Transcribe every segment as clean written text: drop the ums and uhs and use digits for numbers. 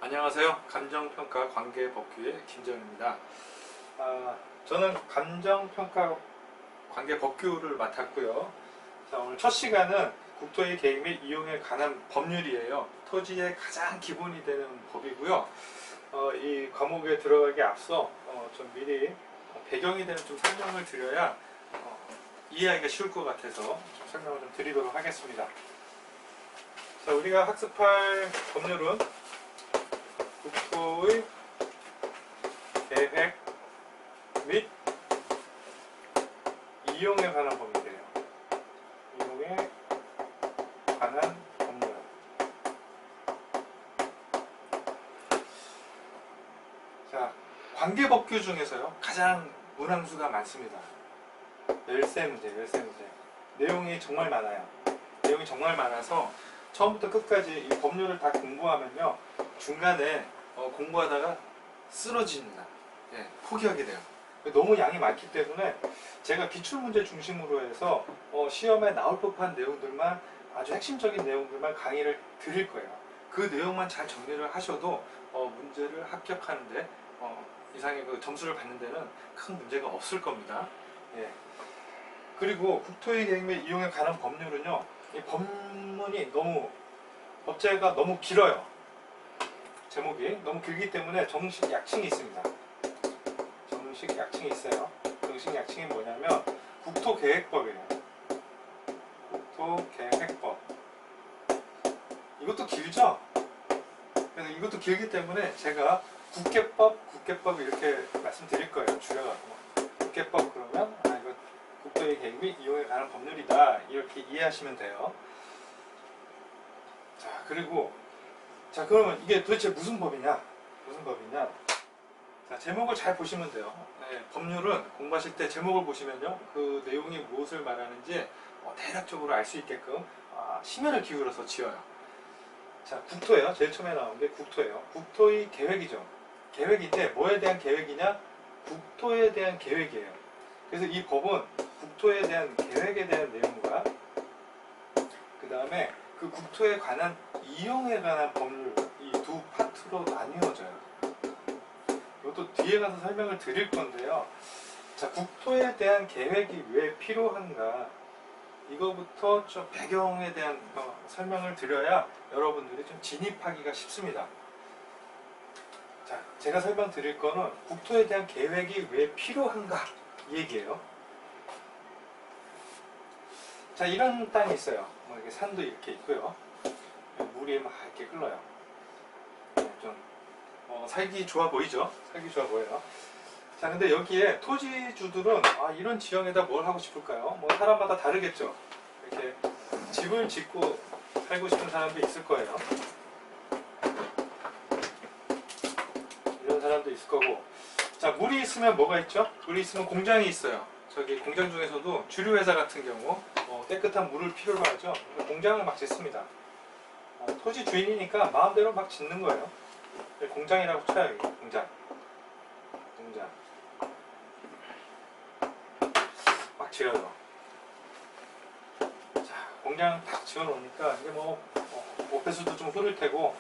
안녕하세요. 감정평가 관계법규의 김재현입니다. 저는 감정평가 관계법규를 맡았고요. 자, 오늘 첫 시간은 국토의 개입 및 이용에 관한 법률이에요. 토지의 가장 기본이 되는 법이고요. 이 과목에 들어가기 앞서 좀 미리 배경이 되는 좀 설명을 드려야 이해하기가 쉬울 것 같아서 좀 설명을 좀 드리도록 하겠습니다. 자, 우리가 학습할 법률은 국토의 계획 및 이용에 관한 법률이에요. 이용에 관한 법률. 자, 관계법규 중에서요 가장 문항수가 많습니다. 열세 문제. 내용이 정말 많아요. 내용이 정말 많아서 처음부터 끝까지 이 법률을 다 공부하면요 중간에 공부하다가 쓰러집니다. 예, 포기하게 돼요. 너무 양이 많기 때문에 제가 기출문제 중심으로 해서 시험에 나올 법한 내용들만, 아주 핵심적인 내용들만 강의를 드릴 거예요. 그 내용만 잘 정리를 하셔도 문제를 합격하는데 이상의 그 점수를 받는 데는 큰 문제가 없을 겁니다. 예. 그리고 국토의 계획 및 이용에 관한 법률은요, 이 법문이 법제가 너무 길어요. 제목이 너무 길기 때문에 정식 약칭이 있습니다. 정식 약칭이 있어요. 정식 약칭이 뭐냐면 국토계획법이에요. 국토계획법. 이것도 길죠? 그래서 이것도 길기 때문에 제가 국계법 이렇게 말씀드릴 거예요. 줄여가지고. 국계법 그러면 이거 국토의 계획 및 이용에 관한 법률이다, 이렇게 이해하시면 돼요. 자, 그러면 이게 도대체 무슨 법이냐? 자, 제목을 잘 보시면 돼요. 네, 법률은 공부하실 때 제목을 보시면요, 그 내용이 무엇을 말하는지 대략적으로 알 수 있게끔 심혈을 기울여서 지어요. 자, 국토예요. 제일 처음에 나온 게 국토예요. 국토의 계획이죠. 계획인데 뭐에 대한 계획이냐? 국토에 대한 계획이에요. 그래서 이 법은 국토에 대한 계획에 대한 내용과 그 다음에 그 국토에 관한 이용에 관한 법률, 이 두 파트로 나뉘어져요. 이것도 뒤에 가서 설명을 드릴 건데요. 자, 국토에 대한 계획이 왜 필요한가, 이거부터 좀 배경에 대한 설명을 드려야 여러분들이 좀 진입하기가 쉽습니다. 자, 제가 설명드릴 거는 국토에 대한 계획이 왜 필요한가 이 얘기예요. 자, 이런 땅이 있어요. 이렇게 산도 이렇게 있고요. 물이 막 이렇게 흘러요. 좀 살기 좋아 보이죠? 살기 좋아 보여요. 자, 근데 여기에 토지주들은 이런 지형에다 뭘 하고 싶을까요? 사람마다 다르겠죠. 이렇게 집을 짓고 살고 싶은 사람도 있을 거예요. 이런 사람도 있을 거고. 자, 물이 있으면 뭐가 있죠? 물이 있으면 공장이 있어요. 저기 공장 중에서도 주류회사 같은 경우 깨끗한 물을 필요로 하죠. 공장을 막 짓습니다. 토지 주인이니까 마음대로 막 짓는 거예요. 공장이라고 쳐요. 이게 공장 막 지어요. 자, 공장 딱 지어놓으니까 이게 오폐수도 좀 흐를 테고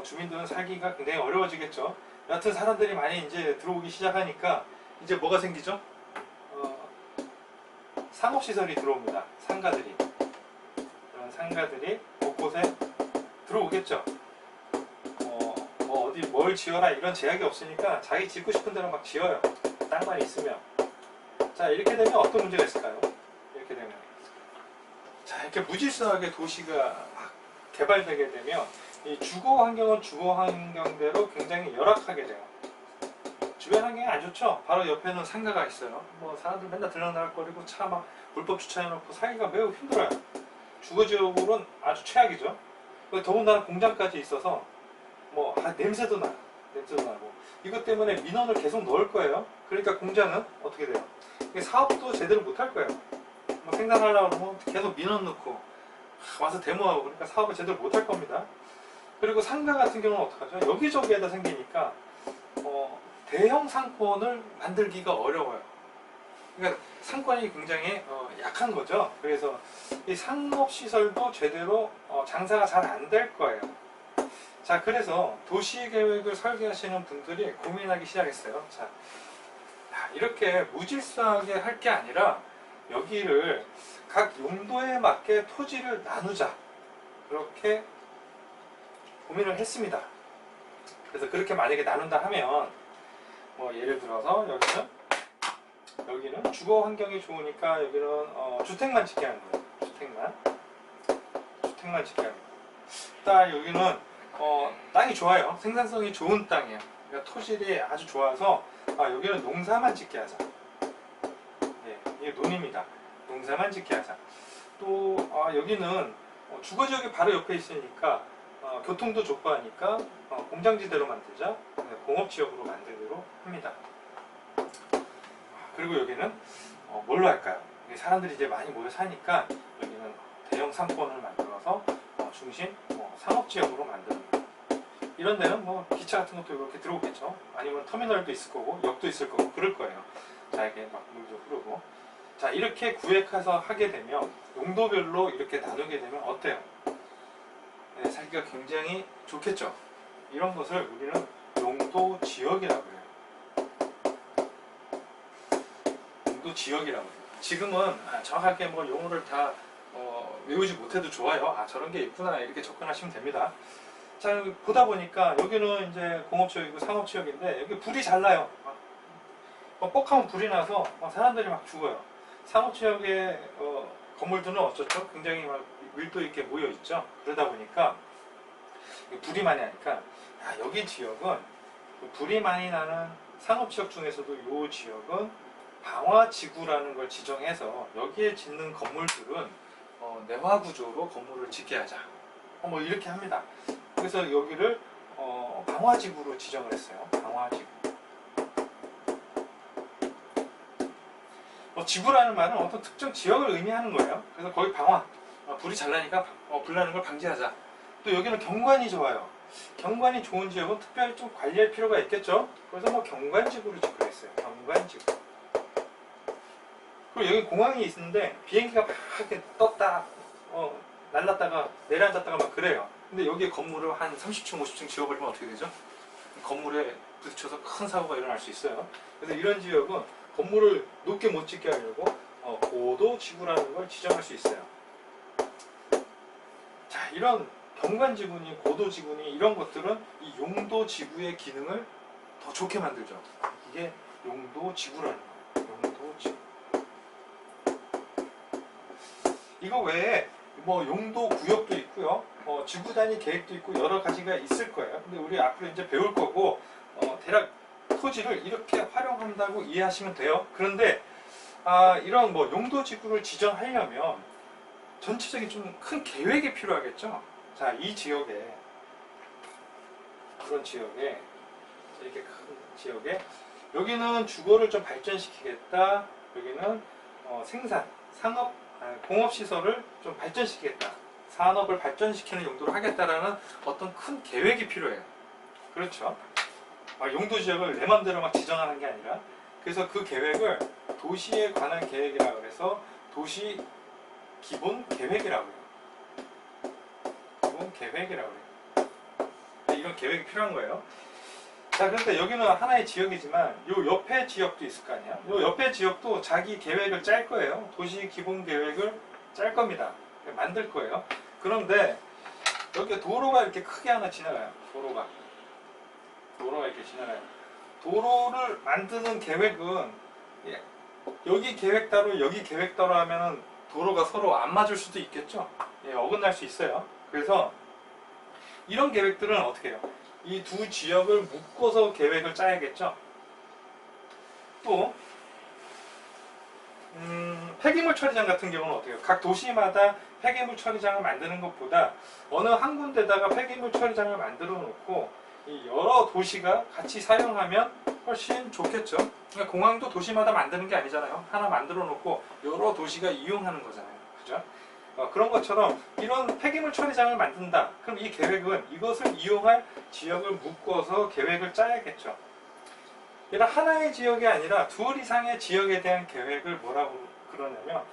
주민들은 살기가 굉장히 어려워지겠죠. 여하튼 사람들이 많이 이제 들어오기 시작하니까 이제 뭐가 생기죠? 상업시설이 들어옵니다. 상가들이. 그런 상가들이 곳곳에 들어오겠죠. 어디 뭘 지어라 이런 제약이 없으니까 자기 짓고 싶은 대로 막 지어요. 땅만 있으면. 자, 이렇게 되면 어떤 문제가 있을까요? 이렇게 되면, 자, 이렇게 무질서하게 도시가 막 개발되게 되면 이 주거 환경은 주거 환경대로 굉장히 열악하게 돼요. 주변 환경이 안 좋죠. 바로 옆에는 상가가 있어요. 사람들 맨날 들락날락거리고 차 막 불법 주차해놓고 살기가 매우 힘들어요. 주거지역으로는 아주 최악이죠. 더군다나 공장까지 있어서 냄새도 나고, 이것 때문에 민원을 계속 넣을 거예요. 그러니까 공장은 어떻게 돼요? 사업도 제대로 못 할 거예요. 생산하려고 그러면 계속 민원 넣고 와서 데모하고, 그러니까 사업을 제대로 못 할 겁니다. 그리고 상가 같은 경우는 어떡하죠? 여기저기에다 생기니까 대형 상권을 만들기가 어려워요. 그러니까 상권이 굉장히 약한 거죠. 그래서 이 상업시설도 제대로 장사가 잘 안 될 거예요. 자, 그래서 도시계획을 설계하시는 분들이 고민하기 시작했어요. 자, 이렇게 무질서하게 할 게 아니라 여기를 각 용도에 맞게 토지를 나누자, 그렇게 고민을 했습니다. 그래서 그렇게 만약에 나눈다 하면 뭐 예를 들어서 여기는 주거 환경이 좋으니까 여기는 주택만 짓게 하는 거예요. 주택만 짓게 하는 거예요. 딱 여기는 땅이 좋아요. 생산성이 좋은 땅이에요. 그러니까 토질이 아주 좋아서 여기는 농사만 짓게 하자. 네, 이게 논입니다. 농사만 짓게 하자. 또 여기는 주거지역이 바로 옆에 있으니까 교통도 좋고 하니까 공장지대로 만들자. 공업지역으로 만들기로 합니다. 그리고 여기는 뭘로 할까요? 사람들이 이제 많이 모여 사니까 여기는 대형 상권을 만들어서 중심 상업지역으로 만드는 거예요. 이런 데는 뭐 기차 같은 것도 이렇게 들어오겠죠. 아니면 터미널도 있을 거고 역도 있을 거고 그럴 거예요. 자, 이게 막 물도 흐르고. 자, 이렇게 구획해서 하게 되면 용도별로 이렇게 나누게 되면 어때요? 네, 살기가 굉장히 좋겠죠. 이런 것을 우리는 용도 지역이라고 해요. 용도 지역이라고 해요. 지금은 정확하게 뭐 용어를 다 외우지 못해도 좋아요. 저런 게 있구나, 이렇게 접근하시면 됩니다. 자, 보다 보니까 여기는 이제 공업지역이고 상업지역인데 여기 불이 잘 나요. 뻑하면 불이 나서 사람들이 막 죽어요. 상업지역의 건물들은 어쩌죠? 굉장히 막 밀도 있게 모여 있죠. 그러다 보니까 불이 많이 나니까 여기 지역은 불이 많이 나는 상업지역 중에서도 이 지역은 방화지구라는 걸 지정해서 여기에 짓는 건물들은 내화구조로 건물을 짓게 하자. 뭐 이렇게 합니다. 그래서 여기를 방화지구로 지정을 했어요. 방화지구. 지구라는 말은 어떤 특정 지역을 의미하는 거예요. 그래서 거기 방화, 불이 잘 나니까 불 나는 걸 방지하자. 또 여기는 경관이 좋아요. 경관이 좋은 지역은 특별히 좀 관리할 필요가 있겠죠. 그래서 뭐 경관지구를 짓기로 했어요. 경관지구. 그리고 여기 공항이 있는데 비행기가 막 이렇게 떴다 날랐다가 내려앉았다가 막 그래요. 근데 여기에 건물을 한 30층 50층 지어버리면 어떻게 되죠? 건물에 부딪혀서 큰 사고가 일어날 수 있어요. 그래서 이런 지역은 건물을 높게 못 짓게 하려고 고도지구라는 걸 지정할 수 있어요. 자, 이런 경관지구니 고도지구니 이런 것들은 이 용도지구의 기능을 더 좋게 만들죠. 이게 용도지구라는 거예요. 용도지구. 이거 외에 뭐 용도구역도 있고요. 지구 단위 계획도 있고 여러 가지가 있을 거예요. 근데 우리 앞으로 이제 배울 거고 대략 토지를 이렇게 활용한다고 이해하시면 돼요. 그런데 이런 뭐 용도지구를 지정하려면 전체적인 좀 큰 계획이 필요하겠죠. 자, 이 지역에 그런 지역에 이렇게 큰 지역에 여기는 주거를 좀 발전시키겠다. 여기는 생산, 상업, 공업시설을 좀 발전시키겠다. 산업을 발전시키는 용도로 하겠다라는 어떤 큰 계획이 필요해요. 그렇죠. 용도지역을 내 맘대로 막 지정하는 게 아니라 그래서 그 계획을 도시에 관한 계획이라고 해서 도시 기본 계획이라고 해요. 기본 계획이라고 해요. 이런 계획이 필요한 거예요. 자, 그런데 여기는 하나의 지역이지만 요 옆에 지역도 있을 거 아니야. 요 옆에 지역도 자기 계획을 짤 거예요. 도시 기본 계획을 짤 겁니다. 만들 거예요. 그런데 여기 도로가 이렇게 크게 하나 지나가요. 도로가 이렇게 지나가요. 도로를 만드는 계획은 여기 계획 따로 여기 계획 따로 하면은 도로가 서로 안 맞을 수도 있겠죠. 어긋날 수 있어요. 그래서 이런 계획들은 어떻게 해요? 이 두 지역을 묶어서 계획을 짜야겠죠. 또 폐기물 처리장 같은 경우는 어떻게 해요? 각 도시마다 폐기물 처리장을 만드는 것보다 어느 한 군데다가 폐기물 처리장을 만들어 놓고 이 여러 도시가 같이 사용하면 훨씬 좋겠죠. 그러니까 공항도 도시마다 만드는 게 아니잖아요. 하나 만들어 놓고 여러 도시가 이용하는 거잖아요. 그죠? 그런 것처럼 이런 폐기물 처리장을 만든다. 그럼 이 계획은 이것을 이용할 지역을 묶어서 계획을 짜야겠죠. 이런 하나의 지역이 아니라 둘 이상의 지역에 대한 계획을 뭐라고 그러냐면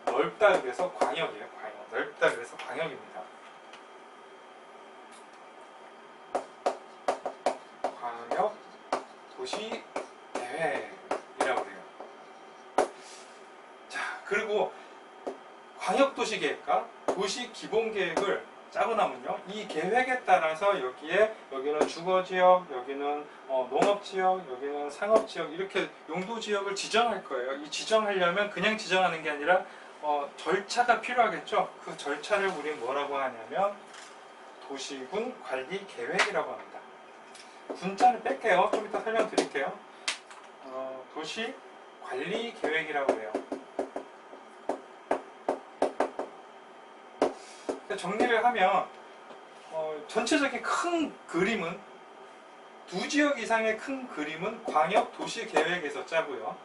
넓다 그래서 광역이에요. 광역. 넓다 그래서 광역입니다. 도시 계획이라고 해요. 자, 그리고 광역도시계획과 도시기본계획을 짜고 나면요, 이 계획에 따라서 여기는 주거지역, 여기는 농업지역, 여기는 상업지역, 이렇게 용도지역을 지정할 거예요. 이 지정하려면 그냥 지정하는 게 아니라 절차가 필요하겠죠. 그 절차를 우린 뭐라고 하냐면 도시군 관리 계획이라고 합니다. 군자는 뺄게요. 좀 이따 설명드릴게요. 도시 관리 계획이라고 해요. 정리를 하면 전체적인 큰 그림은, 두 지역 이상의 큰 그림은 광역 도시 계획에서 짜고요.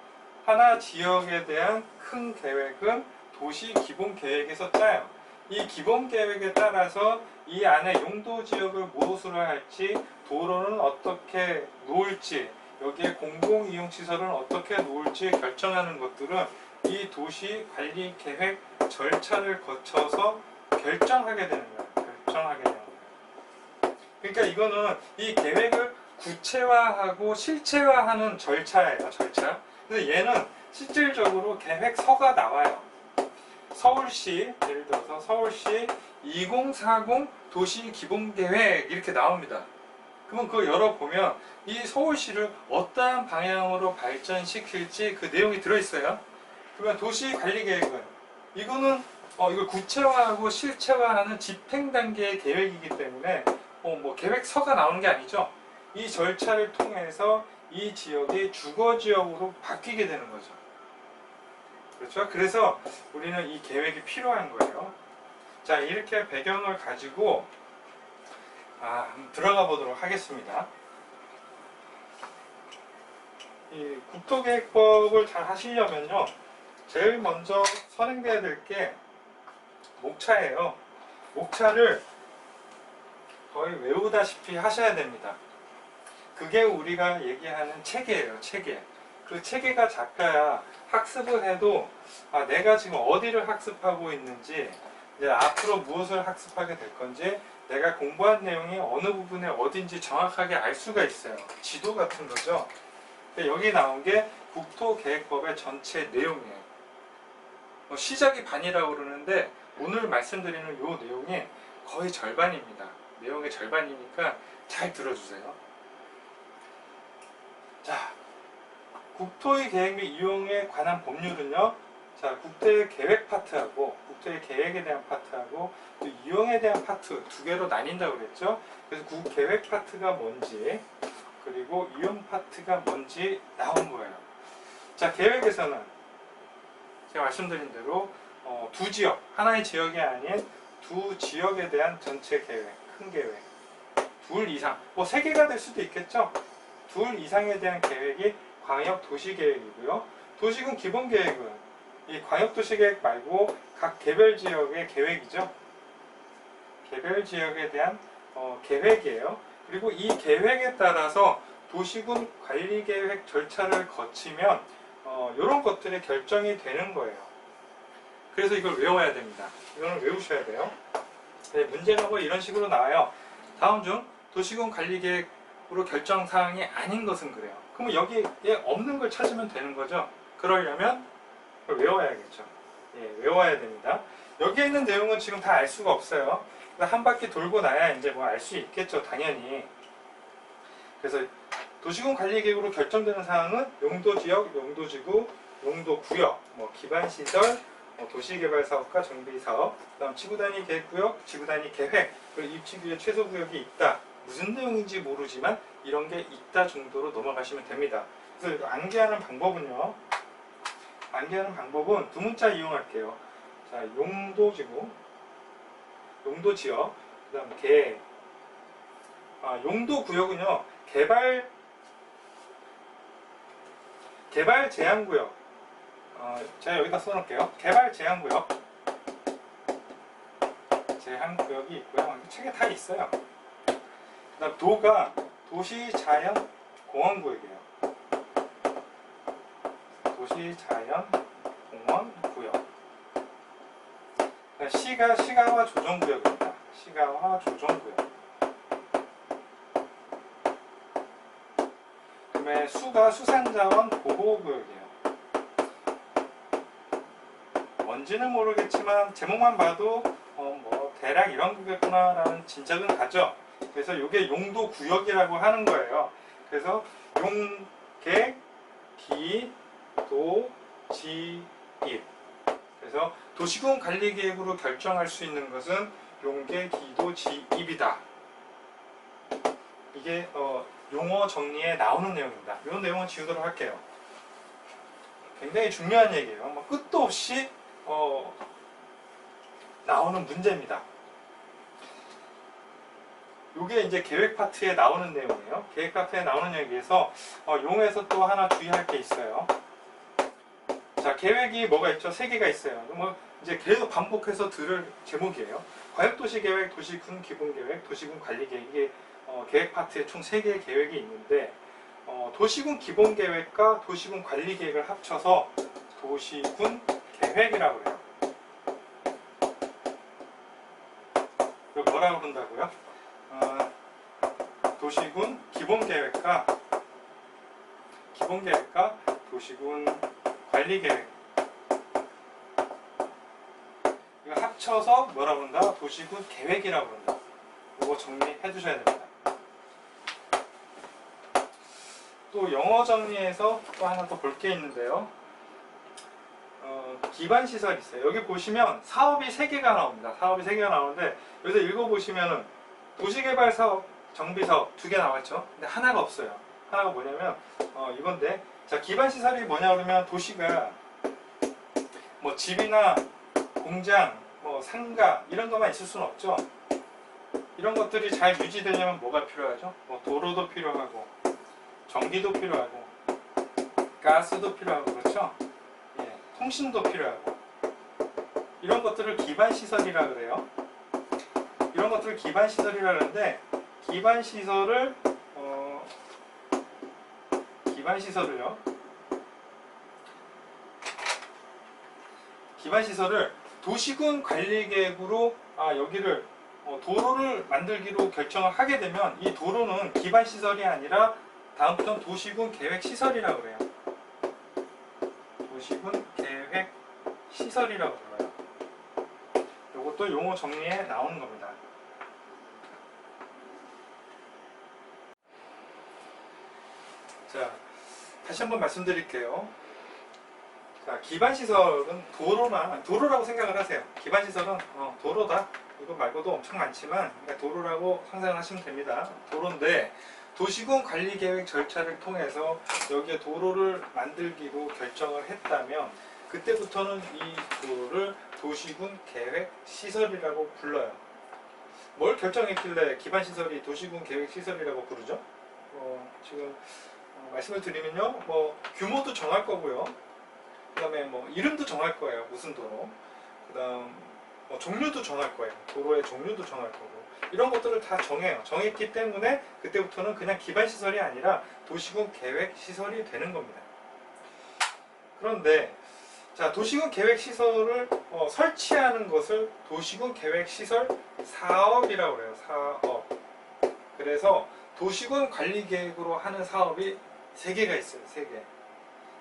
하나 지역에 대한 큰 계획은 도시 기본 계획에서 짜요. 이 기본 계획에 따라서 이 안에 용도 지역을 무엇으로 할지, 도로는 어떻게 놓을지, 여기에 공공이용시설은 어떻게 놓을지 결정하는 것들은 이 도시 관리 계획 절차를 거쳐서 결정하게 되는 거예요. 결정하게 되는 거예요. 그러니까 이거는 이 계획을 구체화하고 실체화하는 절차예요. 절차. 그래서 얘는 실질적으로 계획서가 나와요. 서울시, 예를 들어서 서울시 2040 도시기본계획 이렇게 나옵니다. 그러면 그거 열어보면 이 서울시를 어떠한 방향으로 발전시킬지 그 내용이 들어있어요. 그러면 도시관리계획은 이거는 이걸 구체화하고 실체화하는 집행 단계의 계획이기 때문에 뭐 계획서가 나오는 게 아니죠. 이 절차를 통해서 이 지역이 주거지역으로 바뀌게 되는 거죠. 그렇죠? 그래서 우리는 이 계획이 필요한 거예요. 자, 이렇게 배경을 가지고 한번 들어가 보도록 하겠습니다. 이 국토계획법을 잘 하시려면요, 제일 먼저 선행돼야 될 게 목차예요. 목차를 거의 외우다시피 하셔야 됩니다. 그게 우리가 얘기하는 체계예요. 체계. 그 체계가 잡혀야 학습을 해도 내가 지금 어디를 학습하고 있는지, 이제 앞으로 무엇을 학습하게 될 건지, 내가 공부한 내용이 어느 부분에 어딘지 정확하게 알 수가 있어요. 지도 같은 거죠. 여기 나온 게 국토계획법의 전체 내용이에요. 시작이 반이라고 그러는데 오늘 말씀드리는 이 내용이 거의 절반입니다. 내용의 절반이니까 잘 들어주세요. 자, 국토의 계획 및 이용에 관한 법률은요, 자, 국토의 계획 파트하고 국토의 계획에 대한 파트하고 또 이용에 대한 파트 두 개로 나뉜다고 그랬죠. 그래서 계획 파트가 뭔지 그리고 이용 파트가 뭔지 나온 거예요. 자, 계획에서는 제가 말씀드린 대로 두 지역, 하나의 지역이 아닌 두 지역에 대한 전체 계획, 큰 계획, 둘 이상, 뭐 세 개가 될 수도 있겠죠. 둘 이상에 대한 계획이 광역도시계획이고요. 도시군 기본계획은 이 광역도시계획 말고 각 개별 지역의 계획이죠. 개별 지역에 대한 계획이에요. 그리고 이 계획에 따라서 도시군 관리계획 절차를 거치면 이런 것들이 결정이 되는 거예요. 그래서 이걸 외워야 됩니다. 이거는 외우셔야 돼요. 네, 문제가 뭐 이런 식으로 나와요. 다음 중 도시군 관리계획으로 결정사항이 아닌 것은 그래요. 그러면 여기에 없는 걸 찾으면 되는 거죠. 그러려면 그걸 외워야겠죠. 예, 외워야 됩니다. 여기에 있는 내용은 지금 다 알 수가 없어요. 한 바퀴 돌고 나야 이제 뭐 알 수 있겠죠, 당연히. 그래서 도시군 관리계획으로 결정되는 사항은 용도지역, 용도지구, 용도구역, 기반시설, 도시개발사업과 정비사업, 그다음 지구단위 계획구역, 지구단위 계획, 그리고 입지구역 최소구역이 있다. 무슨 내용인지 모르지만 이런 게 있다 정도로 넘어가시면 됩니다. 그래서 암기하는 방법은요. 암기하는 방법은 두 문자 이용할게요. 자, 용도지구, 용도지역, 그다음 용도구역은요. 개발 제한구역. 제가 여기다 써놓을게요. 개발 제한구역. 제한구역이 있고요. 책에 다 있어요. 그다음 도가 도시자연공원구역이에요. 도시자연공원구역. 시가와 조정구역입니다. 시가와 조정구역. 그다음에 수가 수산자원 보호구역이에요. 뭔지는 모르겠지만 제목만 봐도 뭐 대략 이런 거겠구나라는 짐작은 가죠. 그래서 이게 용도 구역이라고 하는 거예요. 그래서 용계, 기, 도, 지, 입. 그래서 도시군 관리계획으로 결정할 수 있는 것은 용계, 기도, 지, 입이다. 이게 용어 정리에 나오는 내용입니다. 이 내용은 지우도록 할게요. 굉장히 중요한 얘기예요. 뭐 끝도 없이 나오는 문제입니다. 이게 이제 계획 파트에 나오는 내용이에요. 계획 파트에 나오는 얘기에서 용에서 또 하나 주의할 게 있어요. 자, 계획이 뭐가 있죠? 3개가 있어요. 뭐 이제 계속 반복해서 들을 제목이에요. 과역도시계획, 도시군 기본계획, 도시군 관리계획. 이게 계획 파트에 총 3개의 계획이 있는데 도시군 기본계획과 도시군 관리계획을 합쳐서 도시군 계획이라고 해요. 이거 뭐라고 그런다고요? 도시군 기본계획과 도시군 관리계획 이거 합쳐서 뭐라고 그런다? 도시군 계획이라고 그런다. 이거 정리해 주셔야 됩니다. 또 영어 정리에서 또 하나 더 볼 게 있는데요. 기반시설이 있어요. 여기 보시면 사업이 3개가 나옵니다. 사업이 3개가 나오는데 여기서 읽어보시면은 도시개발사업, 정비사업 2개 나왔죠. 근데 하나가 없어요. 하나가 뭐냐면 이건데, 자, 기반시설이 뭐냐 그러면 도시가 뭐 집이나 공장, 뭐 상가 이런 것만 있을 수는 없죠. 이런 것들이 잘 유지되려면 뭐가 필요하죠? 뭐 도로도 필요하고 전기도 필요하고 가스도 필요하고 그렇죠? 예, 통신도 필요하고 이런 것들을 기반시설이라 그래요. 이런 것들을 기반시설이라 그러는데 기반시설을요 기반시설을 도시군 관리계획으로 여기를 도로를 만들기로 결정을 하게 되면 이 도로는 기반시설이 아니라 다음부터는 도시군 계획시설이라고 그래요. 도시군 계획시설이라고 불러요. 이것도 용어 정리에 나오는 겁니다. 자, 다시 한번 말씀드릴게요. 자, 기반시설은 도로라고 생각을 하세요. 기반시설은 도로다. 이거 말고도 엄청 많지만 도로라고 상상을 하시면 됩니다. 도로인데 도시군 관리계획 절차를 통해서 여기에 도로를 만들기로 결정을 했다면 그때부터는 이 도로를 도시군 계획시설이라고 불러요. 뭘 결정했길래 기반시설이 도시군 계획시설이라고 부르죠? 지금 말씀을 드리면요, 뭐 규모도 정할 거고요, 그 다음에 뭐 이름도 정할 거예요. 무슨 도로, 그 다음 뭐 종류도 정할 거예요. 도로의 종류도 정할 거고 이런 것들을 다 정해요. 정했기 때문에 그때부터는 그냥 기반시설이 아니라 도시군 계획시설이 되는 겁니다. 그런데 자, 도시군 계획시설을 설치하는 것을 도시군 계획시설 사업이라고 해요. 사업. 그래서 도시군 관리계획으로 하는 사업이 3개가 있어요. 3개.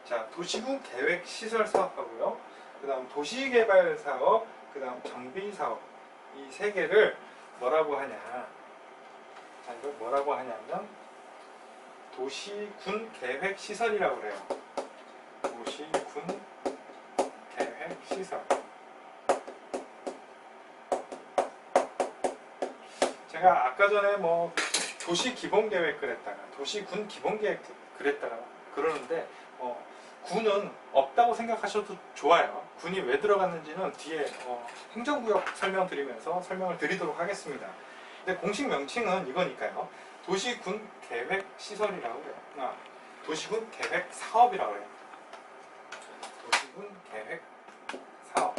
자, 도시군 계획시설 사업하고요, 그 다음 도시개발 사업, 그 다음 정비 사업, 이 3개를 뭐라고 하냐? 자, 이걸 뭐라고 하냐면 도시군 계획시설이라고 그래요. 도시군 계획시설. 제가 아까 전에 뭐 도시 기본계획 그랬다가 도시군 기본계획 그랬다가 그러는데 군은 없다고 생각하셔도 좋아요. 군이 왜 들어갔는지는 뒤에 행정구역 설명드리면서 설명을 드리도록 하겠습니다. 근데 공식 명칭은 이거니까요. 도시군 계획시설이라고 해요. 도시군 계획사업이라고 해요. 도시군 계획사업.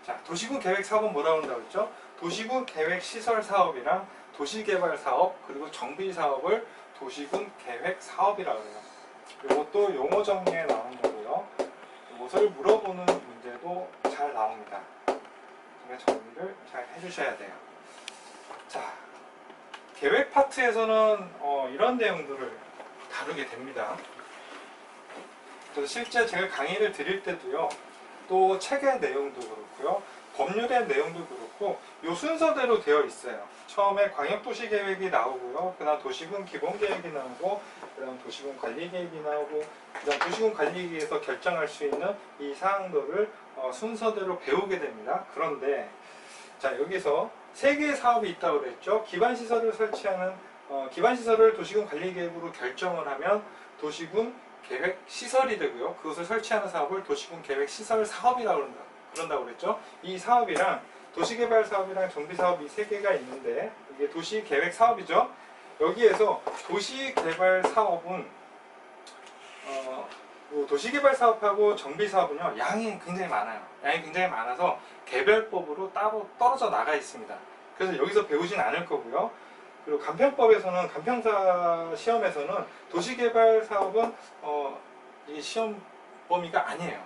자, 도시군 계획사업은 뭐라고 한다고 했죠? 도시군 계획시설 사업이랑 도시개발 사업 그리고 정비 사업을 도시군 계획 사업이라고 해요. 이것도 용어 정리에 나오는 거고요. 이것을 물어보는 문제도 잘 나옵니다. 그러니까 정리를 잘 해주셔야 돼요. 자, 계획 파트에서는 이런 내용들을 다루게 됩니다. 그래서 실제 제가 강의를 드릴 때도요, 또 책의 내용도 그렇고요, 법률의 내용도 그렇고 이 순서대로 되어 있어요. 처음에 광역도시계획이 나오고요, 그 다음 도시군 기본계획이 나오고, 그 다음 도시군 관리계획이 나오고, 그 다음 도시군 관리계획에서 결정할 수 있는 이 사항들을 순서대로 배우게 됩니다. 그런데 자, 여기서 세 개의 사업이 있다고 그랬죠. 기반시설을 설치하는 기반시설을 도시군 관리계획으로 결정을 하면 도시군 계획시설이 되고요. 그것을 설치하는 사업을 도시군 계획시설 사업이라고 그런다고 그랬죠. 이 사업이랑 도시개발 사업이랑 정비사업 이 세 개가 있는데, 이게 도시계획 사업이죠. 여기에서 도시개발 사업은 도시개발 사업하고 정비 사업은요, 양이 굉장히 많아요. 양이 굉장히 많아서 개별법으로 따로 떨어져 나가 있습니다. 그래서 여기서 배우진 않을 거고요. 그리고 간평법에서는, 간평사 시험에서는 도시개발 사업은 이 시험 범위가 아니에요.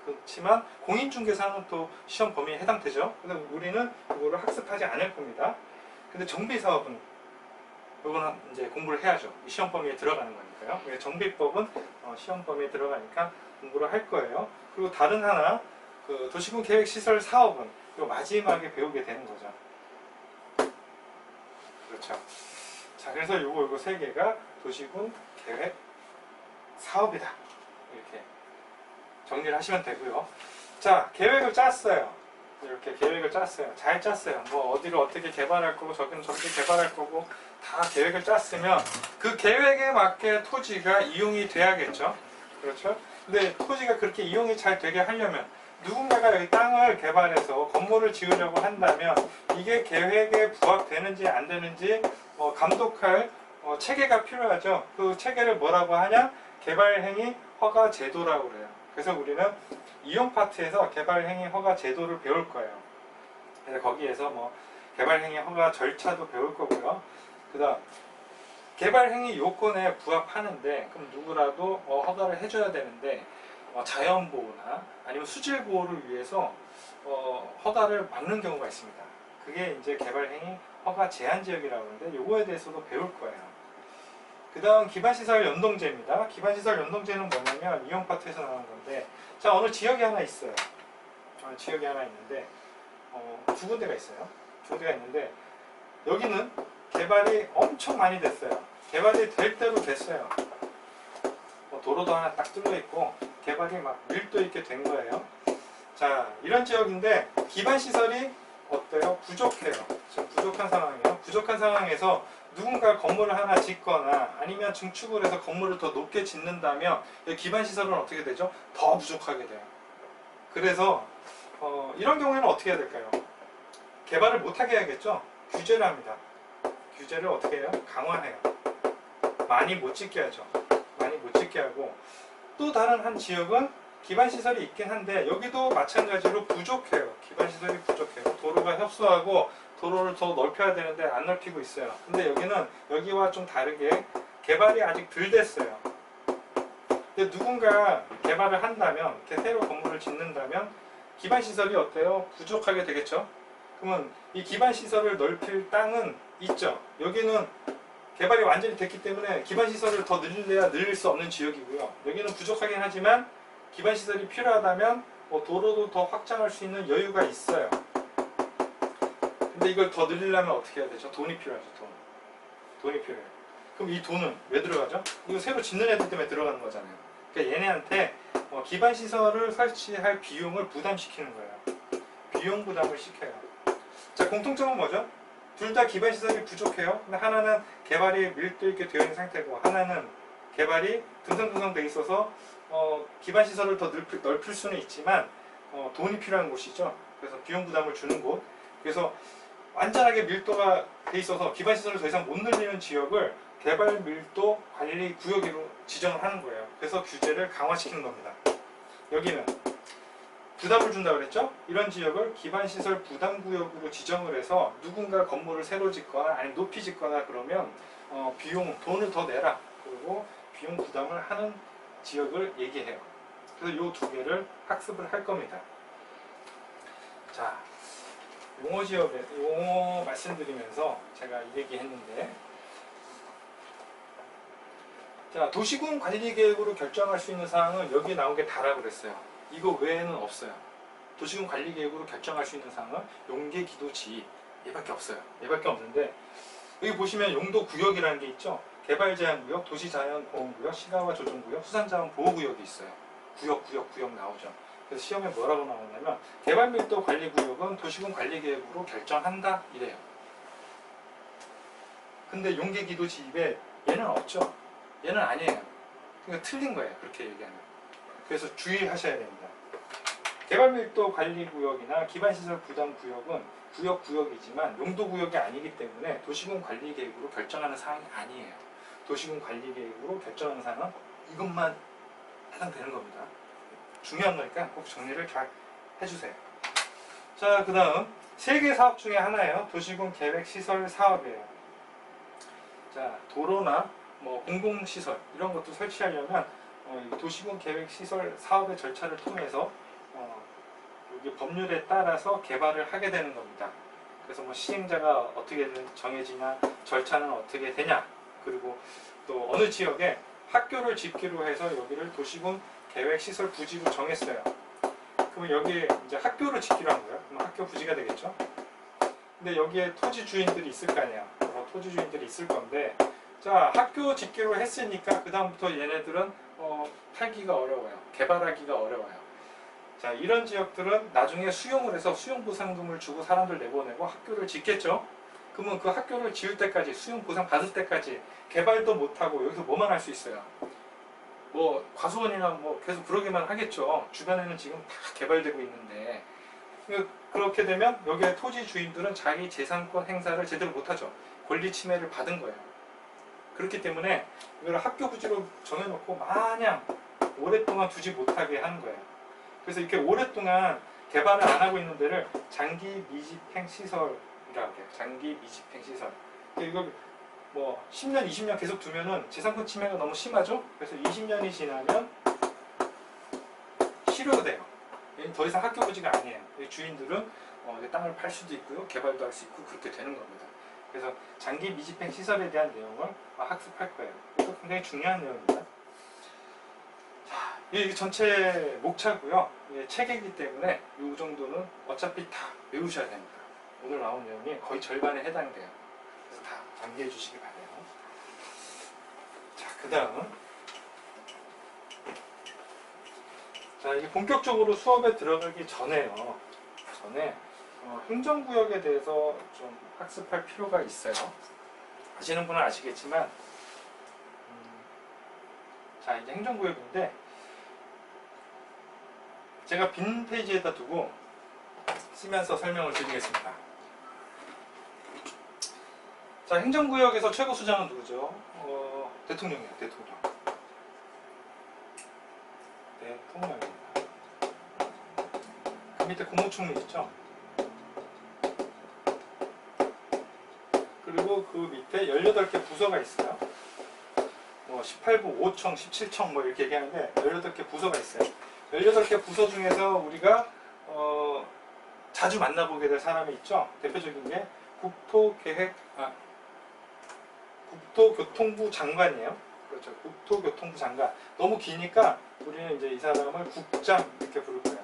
그렇지만 공인중개사는 또 시험 범위에 해당되죠. 그래서 우리는 이거를 학습하지 않을 겁니다. 근데 정비 사업은 이거는 이제 공부를 해야죠. 이 시험 범위에 들어가는 거니까요. 정비법은 시험 범위에 들어가니까 공부를 할 거예요. 그리고 다른 하나, 그 도시군 계획시설 사업은 요 마지막에 배우게 되는 거죠. 그렇죠. 자, 그래서 요거 세 개가 도시군 계획 사업이다. 이렇게 정리를 하시면 되고요. 자, 계획을 짰어요. 이렇게 계획을 짰어요. 잘 짰어요. 뭐 어디를 어떻게 개발할 거고, 저기는 저렇게 개발할 거고, 다 계획을 짰으면 그 계획에 맞게 토지가 이용이 돼야겠죠. 그렇죠? 근데 토지가 그렇게 이용이 잘 되게 하려면 누군가가 여기 땅을 개발해서 건물을 지으려고 한다면 이게 계획에 부합되는지 안 되는지 감독할 체계가 필요하죠. 그 체계를 뭐라고 하냐? 개발행위 허가 제도라고 그래요. 그래서 우리는 이용 파트에서 개발행위 허가 제도를 배울 거예요. 그래서 거기에서 뭐 개발행위 허가 절차도 배울 거고요. 그 다음 개발행위 요건에 부합하는데, 그럼 누구라도 허가를 해줘야 되는데 자연보호나 아니면 수질보호를 위해서 허가를 막는 경우가 있습니다. 그게 이제 개발행위 허가 제한지역이라고 하는데, 요거에 대해서도 배울 거예요. 그 다음 기반시설 연동제입니다. 기반시설 연동제는 뭐냐면 이용 파트에서 나오는 건데, 자, 어느 지역이 하나 있어요. 지역이 하나 있는데 두 군데가 있어요. 두 군데가 있는데 여기는 개발이 엄청 많이 됐어요. 개발이 될 대로 됐어요. 도로도 하나 딱 뚫려 있고 개발이 막 밀도 있게 된 거예요. 자, 이런 지역인데 기반시설이 어때요? 부족해요. 지금 부족한 상황이에요. 부족한 상황에서 누군가 건물을 하나 짓거나 아니면 증축을 해서 건물을 더 높게 짓는다면 기반시설은 어떻게 되죠? 더 부족하게 돼요. 그래서 이런 경우에는 어떻게 해야 될까요? 개발을 못하게 해야겠죠? 규제를 합니다. 규제를 어떻게 해요? 강화해요. 많이 못 짓게 하죠. 많이 못 짓게 하고, 또 다른 한 지역은 기반시설이 있긴 한데 여기도 마찬가지로 부족해요. 기반시설이 부족해요. 도로가 협소하고 도로를 더 넓혀야 되는데 안 넓히고 있어요. 근데 여기는 여기와 좀 다르게 개발이 아직 덜 됐어요. 근데 누군가 개발을 한다면, 이렇게 새로 건물을 짓는다면 기반시설이 어때요? 부족하게 되겠죠? 그러면 이 기반시설을 넓힐 땅은 있죠. 여기는 개발이 완전히 됐기 때문에 기반시설을 더 늘려야 늘릴 수 없는 지역이고요. 여기는 부족하긴 하지만 기반시설이 필요하다면 도로도 더 확장할 수 있는 여유가 있어요. 근데 이걸 더 늘리려면 어떻게 해야 되죠? 돈이 필요하죠. 돈이 필요해요. 그럼 이 돈은 왜 들어가죠? 이거 새로 짓는 애들 때문에 들어가는 거잖아요. 그러니까 얘네한테 기반시설을 설치할 비용을 부담시키는 거예요. 비용 부담을 시켜요. 자, 공통점은 뭐죠? 둘 다 기반시설이 부족해요. 근데 하나는 개발이 밀도 있게 되어 있는 상태고, 하나는 개발이 듬성듬성 돼 있어서 기반시설을 더 넓힐 수는 있지만 돈이 필요한 곳이죠. 그래서 비용 부담을 주는 곳. 그래서 완전하게 밀도가 돼 있어서 기반시설을 더 이상 못 늘리는 지역을 개발 밀도 관리 구역으로 지정을 하는 거예요. 그래서 규제를 강화시키는 겁니다. 여기는 부담을 준다고 그랬죠? 이런 지역을 기반시설 부담구역으로 지정을 해서 누군가 건물을 새로 짓거나 아니면 높이 짓거나 그러면 돈을 더 내라. 그리고 비용 부담을 하는 지역을 얘기해요. 그래서 이 두 개를 학습을 할 겁니다. 자, 용어 말씀드리면서 제가 이 얘기했는데, 자, 도시군 관리 계획으로 결정할 수 있는 사항은 여기에 나온 게 다라고 그랬어요. 이거 외에는 없어요. 도시군 관리 계획으로 결정할 수 있는 사항은 용계, 기도, 지휘 얘밖에 없어요. 얘밖에 없는데, 여기 보시면 용도 구역이라는 게 있죠. 개발 제한 구역, 도시 자연 보호 구역, 시가와 조정 구역, 수산자원 보호 구역이 있어요. 구역 나오죠. 그래서 시험에 뭐라고 나오냐면 개발 밀도 관리 구역은 도시군 관리 계획으로 결정한다 이래요. 근데 용계, 기도, 지휘에 얘는 없죠. 얘는 아니에요. 그러니까 틀린 거예요. 그렇게 얘기하면. 그래서 주의하셔야 됩니다. 개발밀도 관리구역이나 기반시설 부담 구역은 구역이지만 용도구역이 아니기 때문에 도시군 관리계획으로 결정하는 사항이 아니에요. 도시군 관리계획으로 결정하는 사항은 이것만 해당되는 겁니다. 중요한 거니까 꼭 정리를 잘 해주세요. 자, 그 다음 세개 사업 중에 하나예요. 도시군 계획시설 사업이에요. 자, 도로나 뭐 공공시설 이런 것도 설치하려면 도시군 계획시설 사업의 절차를 통해서 여기 법률에 따라서 개발을 하게 되는 겁니다. 그래서 뭐 시행자가 어떻게 정해지냐, 절차는 어떻게 되냐, 그리고 또 어느 지역에 학교를 짓기로 해서 여기를 도시군 계획시설 부지로 정했어요. 그러면 여기에 이제 학교를 짓기로 한 거예요. 그럼 학교 부지가 되겠죠. 근데 여기에 토지 주인들이 있을 거 아니에요. 토지 주인들이 있을 건데, 자, 학교 짓기로 했으니까 그 다음부터 얘네들은 팔기가 어려워요. 개발하기가 어려워요. 자, 이런 지역들은 나중에 수용을 해서 수용보상금을 주고 사람들 내보내고 학교를 짓겠죠. 그러면 그 학교를 지을 때까지, 수용보상 받을 때까지 개발도 못하고 여기서 뭐만 할 수 있어요? 뭐 과수원이나 뭐 계속 그러기만 하겠죠. 주변에는 지금 다 개발되고 있는데, 그렇게 되면 여기에 토지 주인들은 자기 재산권 행사를 제대로 못하죠. 권리 침해를 받은 거예요. 그렇기 때문에 이걸 학교 부지로 정해놓고 마냥 오랫동안 두지 못하게 하는 거예요. 그래서 이렇게 오랫동안 개발을 안 하고 있는 데를 장기 미집행 시설이라고 해요. 장기 미집행 시설. 이거 뭐 10년, 20년 계속 두면은 재산권 침해가 너무 심하죠. 그래서 20년이 지나면 실효돼요. 얘는 더 이상 학교 부지가 아니에요. 주인들은 땅을 팔 수도 있고요, 개발도 할 수 있고 그렇게 되는 겁니다. 그래서 장기 미집행 시설에 대한 내용을 학습할 거예요. 이거 굉장히 중요한 내용입니다. 자, 이게 전체 목차고요. 책이기 때문에 이 정도는 어차피 다 외우셔야 됩니다. 오늘 나온 내용이 거의 절반에 해당돼요. 그래서 다 암기해 주시기 바래요. 자, 그 다음, 자, 이게 본격적으로 수업에 들어가기 전에요. 행정구역에 대해서 좀 학습할 필요가 있어요. 아시는 분은 아시겠지만, 자, 이제 행정구역인데, 제가 빈 페이지에다 두고 쓰면서 설명을 드리겠습니다. 자, 행정구역에서 최고 수장은 누구죠? 대통령이에요. 대통령입니다. 그 밑에 국무총리 있죠? 그리고 그 밑에 18개 부서가 있어요. 18부, 5청, 17청 뭐 이렇게 얘기하는데 18개 부서가 있어요. 18개 부서 중에서 우리가 자주 만나보게 될 사람이 있죠. 대표적인 게 국토교통부 장관이에요. 그렇죠. 국토교통부 장관. 너무 기니까 우리는 이제 이 사람을 국장 이렇게 부를 거예요.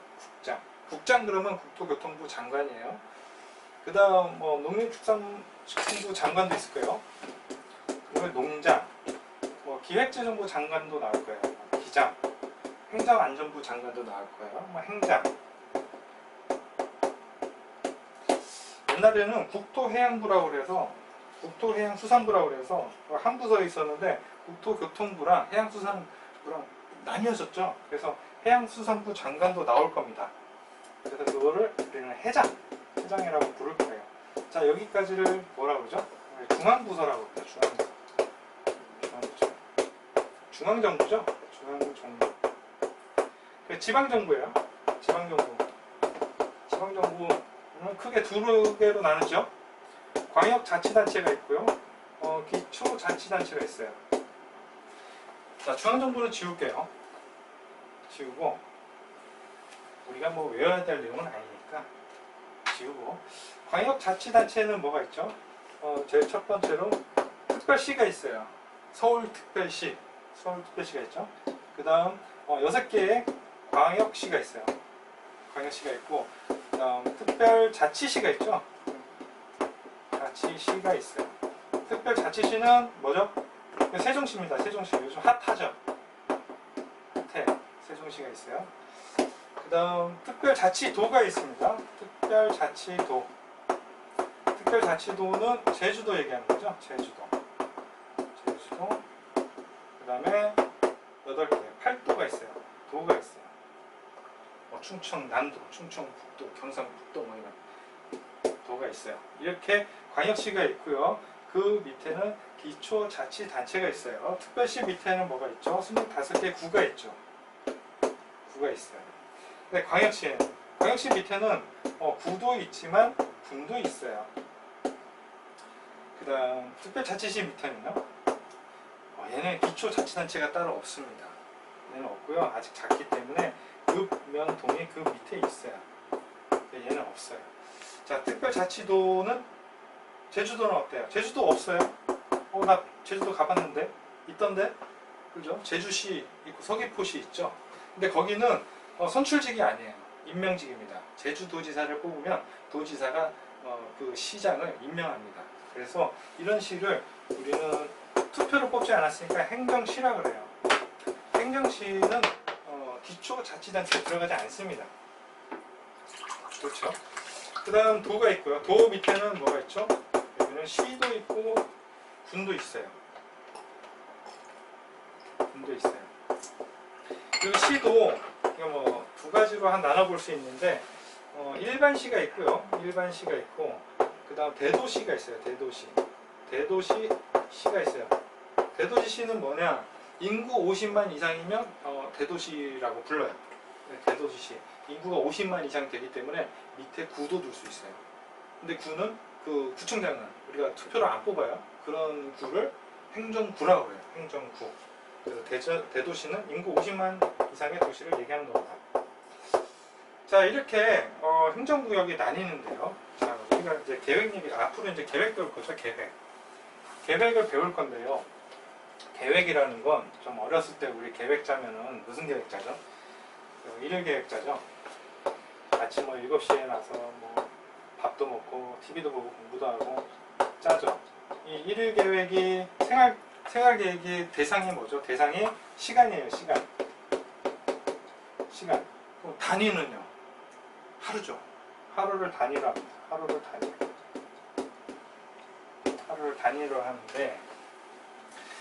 국장 그러면 국토교통부 장관이에요. 그 다음 뭐 농림축산식품부 장관도 있을 거예요. 그리고 농장, 뭐 기획재정부 장관도 나올 거예요. 기장, 행정안전부 장관도 나올 거예요. 뭐 행장. 옛날에는 국토해양부라고 그래서 국토해양수산부라고 그래서 한 부서에 있었는데 국토교통부랑 해양수산부랑 나뉘어졌죠. 그래서 해양수산부 장관도 나올 겁니다. 그래서 그거를 우리는 해장이라고 부를 거예요. 자, 여기까지를 뭐라고 그러죠? 중앙부서라고 그러죠. 중앙정부죠? 중앙정부. 지방정부예요. 지방정부는 크게 두 개로 나누죠. 광역자치단체가 있고요. 기초자치단체가 있어요. 자, 중앙정부는 지울게요. 지우고 우리가 뭐 외워야 될 내용은 아니니까 지우고 광역자치단체는 뭐가 있죠? 제일 첫 번째로 특별시가 있어요. 서울특별시, 서울특별시가 있죠. 그 다음 6개의 광역시가 있어요. 광역시가 있고, 그 다음 특별자치시가 있죠. 자치시가 있어요. 특별자치시는 뭐죠? 세종시입니다. 세종시. 요즘 핫하죠. 핫해. 세종시가 있어요. 그 다음 특별자치도가 있습니다. 특별자치도. 특별자치도는 제주도 얘기하는 거죠. 제주도. 그 다음에 8개, 8도가 있어요. 도가 있어요. 충청남도, 충청북도, 경상북도 뭐 이런 도가 있어요. 이렇게 광역시가 있고요. 그 밑에는 기초자치단체가 있어요. 특별시 밑에는 뭐가 있죠? 25개 구가 있죠. 구가 있어요. 근데 광역시 밑에는 구도 있지만 군도 있어요. 그 다음 특별자치시 밑에는요, 얘는 기초자치단체가 따로 없습니다. 얘는 없고요. 아직 작기 때문에 읍면동이 그 밑에 있어요. 얘는 없어요. 자, 특별자치도는 제주도는 어때요? 제주도 없어요. 나 제주도 가봤는데 있던데, 그죠? 제주시 있고 서귀포시 있죠. 근데 거기는 선출직이 아니에요. 임명직입니다. 제주도지사를 뽑으면 도지사가 그 시장을 임명합니다. 그래서 이런 시를 우리는 투표로 뽑지 않았으니까 행정시라 그래요. 행정시는 기초자치단체에 들어가지 않습니다. 그렇죠? 그 다음 도가 있고요. 도 밑에는 뭐가 있죠? 여기는 시도 있고 군도 있어요. 군도 있어요. 그리고 시도 뭐 두 가지로 나눠볼 수 있는데, 일반시가 있고요. 일반시가 있고, 그 다음 대도시가 있어요. 대도시시가 있어요. 대도시시는 뭐냐? 인구 50만 이상이면 대도시라고 불러요. 네, 대도시시. 인구가 50만 이상 되기 때문에 밑에 구도 둘 수 있어요. 근데 구는 그 구청장은 우리가 투표를 안 뽑아요. 그런 구를 행정구라고 해요. 행정구. 그래서 대도시는 인구 50만 이상의 도시를 얘기하는 겁니다. 자, 이렇게 행정구역이 나뉘는데요. 자, 우리가 이제 계획 얘기, 앞으로 이제 계획 배울 거죠. 계획을 배울 건데요. 계획이라는 건 좀 어렸을 때 우리 계획 짜면은 무슨 계획 짜죠? 일일 계획 짜죠. 아침 7시에 나서 뭐 밥도 먹고 TV도 보고 공부도 하고 짜죠. 이 일일 계획이 생활 계획이 대상이 뭐죠? 대상이 시간이에요. 시간. 그럼 단위는요? 하루죠. 하루를 단위로 합니다. 하루를 단위로 하는데,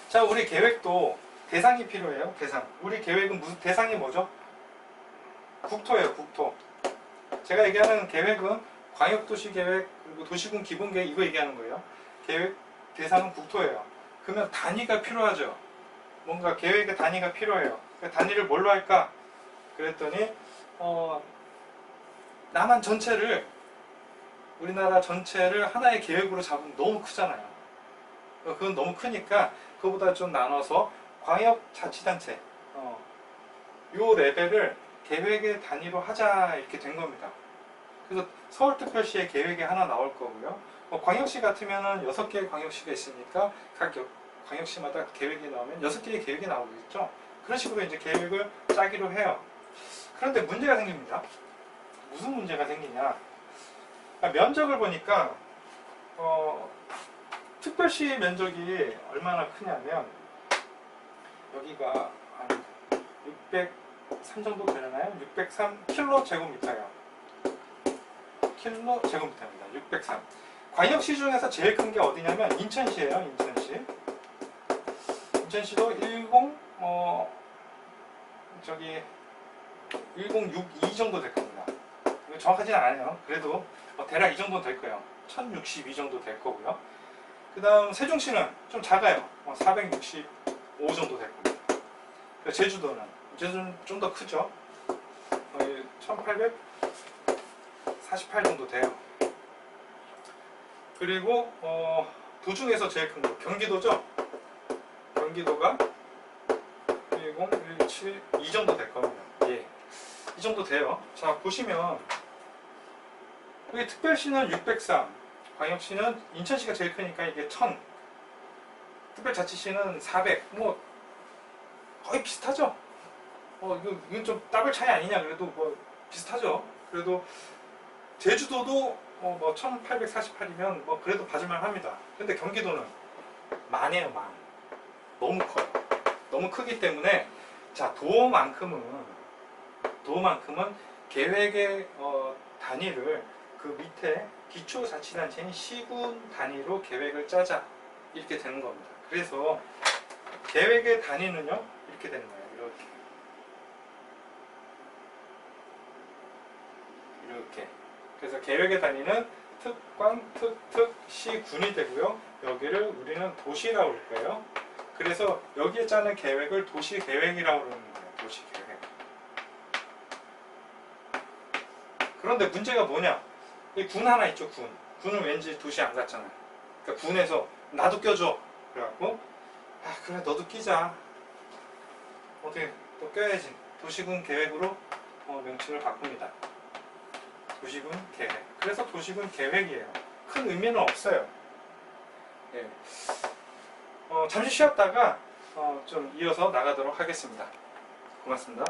자, 우리 계획도 대상이 필요해요. 대상. 우리 계획은 무슨 대상이 뭐죠? 국토예요. 국토. 제가 얘기하는 계획은 광역도시 계획, 그리고 도시군 기본 계획, 이거 얘기하는 거예요. 계획 대상은 국토예요. 그러면 단위가 필요하죠. 뭔가 계획의 단위가 필요해요. 그 단위를 뭘로 할까? 그랬더니 우리나라 전체를 하나의 계획으로 잡으면 너무 크잖아요. 그건 너무 크니까 그거보다 좀 나눠서 광역자치단체 요 레벨을 계획의 단위로 하자, 이렇게 된 겁니다. 그래서 서울특별시의 계획이 하나 나올 거고요. 광역시 같으면은 6개의 광역시가 있으니까 각 광역시마다 계획이 나오면 6개의 계획이 나오겠죠. 그런 식으로 이제 계획을 짜기로 해요. 그런데 문제가 생깁니다. 무슨 문제가 생기냐? 면적을 보니까 특별시 면적이 얼마나 크냐면, 여기가 한 603 정도 되려나요? 603 킬로제곱미터예요. 킬로제곱미터입니다. 603. 광역시 중에서 제일 큰 게 어디냐면 인천시예요. 인천시도 1062 정도 될 겁니다. 정확하지는 않아요. 그래도 대략 이 정도 될 거예요. 1062 정도 될 거고요. 그 다음 세종시는 좀 작아요. 465 정도 될 겁니다. 제주도는 좀 더 크죠. 1848 정도 돼요. 그리고 도중에서 제일 큰 거 경기도죠. 경기도가 1017 이 정도 될 겁니다. 예, 이 정도 돼요. 자, 보시면 여기 특별시는 603, 광역시는 인천시가 제일 크니까 이게 1000, 특별자치시는 400, 뭐 거의 비슷하죠. 이건 좀 더블 차이 아니냐, 그래도 뭐 비슷하죠. 그래도 제주도도 뭐 1848이면 뭐 그래도 봐줄만 합니다. 근데 경기도는 만이에요, 만. 너무 커요. 너무 크기 때문에, 자, 도만큼은 계획의 단위를 그 밑에 기초자치단체인 시군 단위로 계획을 짜자, 이렇게 되는 겁니다. 그래서 계획의 단위는요, 이렇게 되는 거예요. 이렇게. 그래서 계획의 단위는 특광, 특특, 시군이 되고요. 여기를 우리는 도시라고 할 거예요. 그래서 여기에 짜는 계획을 도시계획이라고 그러는 거예요. 도시계획. 그런데 문제가 뭐냐? 이 군 하나 있죠, 군. 군은 왠지 도시 안 갔잖아요. 그러니까 군에서 나도 껴줘. 그래갖고, 그래, 너도 끼자. 어떻게, 또 껴야지. 도시군 계획으로 명칭을 바꿉니다. 도시군 계획. 그래서 도시군 계획이에요. 큰 의미는 없어요. 예. 잠시 쉬었다가 좀 이어서 나가도록 하겠습니다. 고맙습니다.